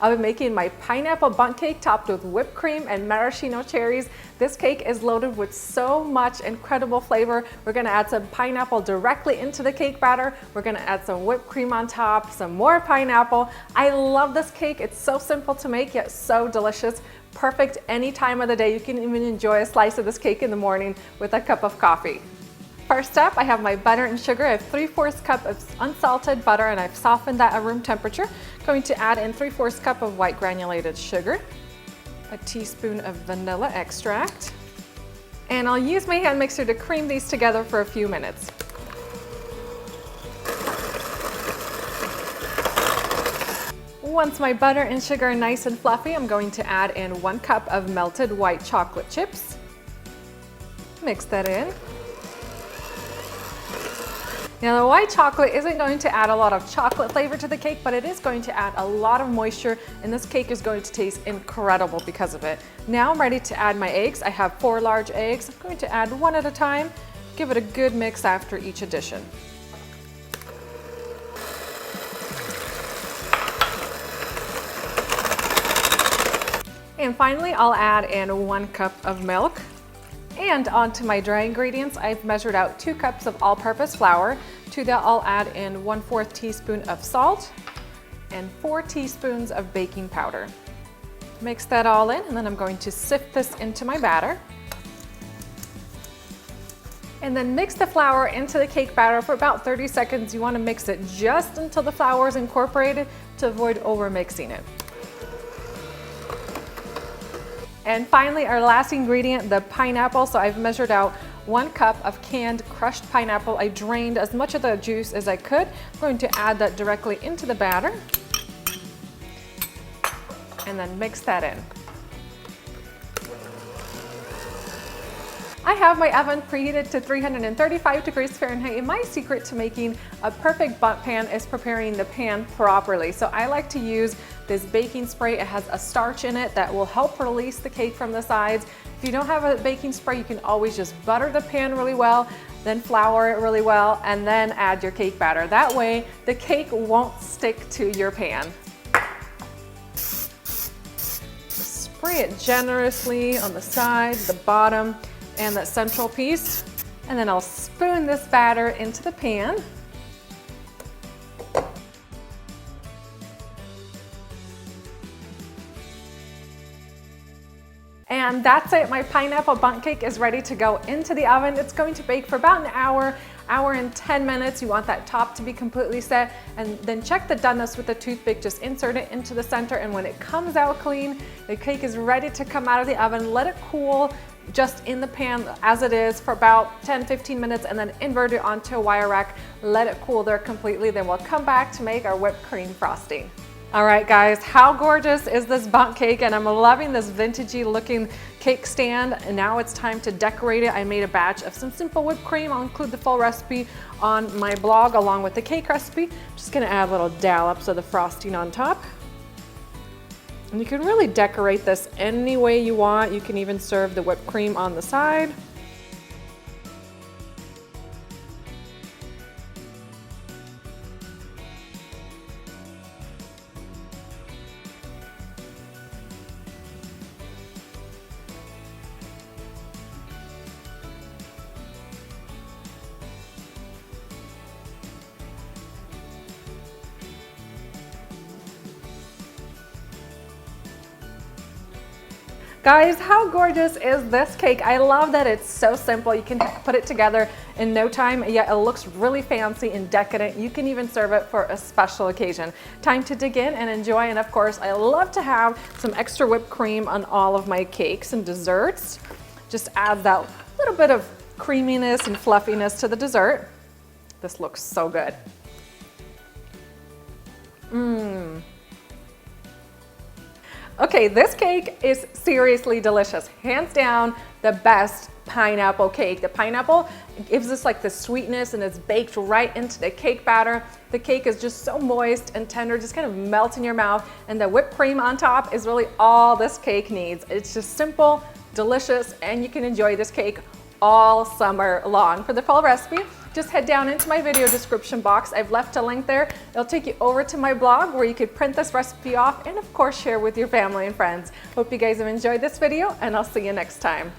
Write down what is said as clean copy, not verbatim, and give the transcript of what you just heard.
I'll be making my pineapple bundt cake topped with whipped cream and maraschino cherries. This cake is loaded with so much incredible flavor. We're gonna add some pineapple directly into the cake batter. We're gonna add some whipped cream on top, some more pineapple. I love this cake. It's so simple to make, yet so delicious. Perfect any time of the day. You can even enjoy a slice of this cake in the morning with a cup of coffee. First up, I have my butter and sugar. I have 3/4 cup of unsalted butter and I've softened that at room temperature. Going to add in 3/4 cup of white granulated sugar, a teaspoon of vanilla extract, and I'll use my hand mixer to cream these together for a few minutes. Once my butter and sugar are nice and fluffy, I'm going to add in 1 cup of melted white chocolate chips. Mix that in. Now the white chocolate isn't going to add a lot of chocolate flavor to the cake, but it is going to add a lot of moisture, and this cake is going to taste incredible because of it. Now I'm ready to add my eggs. I have 4 large eggs. I'm going to add 1 at a time. Give it a good mix after each addition. And finally, I'll add in 1 cup of milk. And onto my dry ingredients, I've measured out 2 cups of all-purpose flour. To that, I'll add in 1/4 teaspoon of salt and 4 teaspoons of baking powder. Mix that all in, and then I'm going to sift this into my batter. And then mix the flour into the cake batter for about 30 seconds. You want to mix it just until the flour is incorporated to avoid over mixing it. And finally, our last ingredient, the pineapple. So I've measured out 1 cup of canned crushed pineapple. I drained as much of the juice as I could. I'm going to add that directly into the batter and then mix that in. I have my oven preheated to 335 degrees Fahrenheit, and my secret to making a perfect bundt pan is preparing the pan properly. So I like to use this baking spray. It has a starch in it that will help release the cake from the sides. If you don't have a baking spray, you can always just butter the pan really well, then flour it really well, and then add your cake batter. That way, the cake won't stick to your pan. Spray it generously on the sides, the bottom, and that central piece, and then I'll spoon this batter into the pan. And that's it, my pineapple bundt cake is ready to go into the oven. It's going to bake for about an hour and 10 minutes. You want that top to be completely set, and then check the doneness with a toothpick. Just insert it into the center, and when it comes out clean, the cake is ready to come out of the oven. Let it cool just in the pan as it is for about 10-15 minutes, and then invert it onto a wire rack. Let it cool there completely. Then we'll come back to make our whipped cream frosting. All right, guys, how gorgeous is this bundt cake? And I'm loving this vintagey looking cake stand. And now it's time to decorate it. I made a batch of some simple whipped cream. I'll include the full recipe on my blog along with the cake recipe. Just gonna add little dollops of the frosting on top. And you can really decorate this any way you want. You can even serve the whipped cream on the side. Guys, how gorgeous is this cake? I love that it's so simple. You can put it together in no time, yet it looks really fancy and decadent. You can even serve it for a special occasion. Time to dig in and enjoy. And of course, I love to have some extra whipped cream on all of my cakes and desserts. Just adds that little bit of creaminess and fluffiness to the dessert. This looks so good. Okay, this cake is seriously delicious. Hands down, the best pineapple cake. The pineapple gives us like the sweetness, and it's baked right into the cake batter. The cake is just so moist and tender, just kind of melts in your mouth, and the whipped cream on top is really all this cake needs. It's just simple, delicious, and you can enjoy this cake all summer long. For the full recipe, just head down into my video description box. I've left a link there. It'll take you over to my blog where you could print this recipe off and of course share with your family and friends. Hope you guys have enjoyed this video, and I'll see you next time.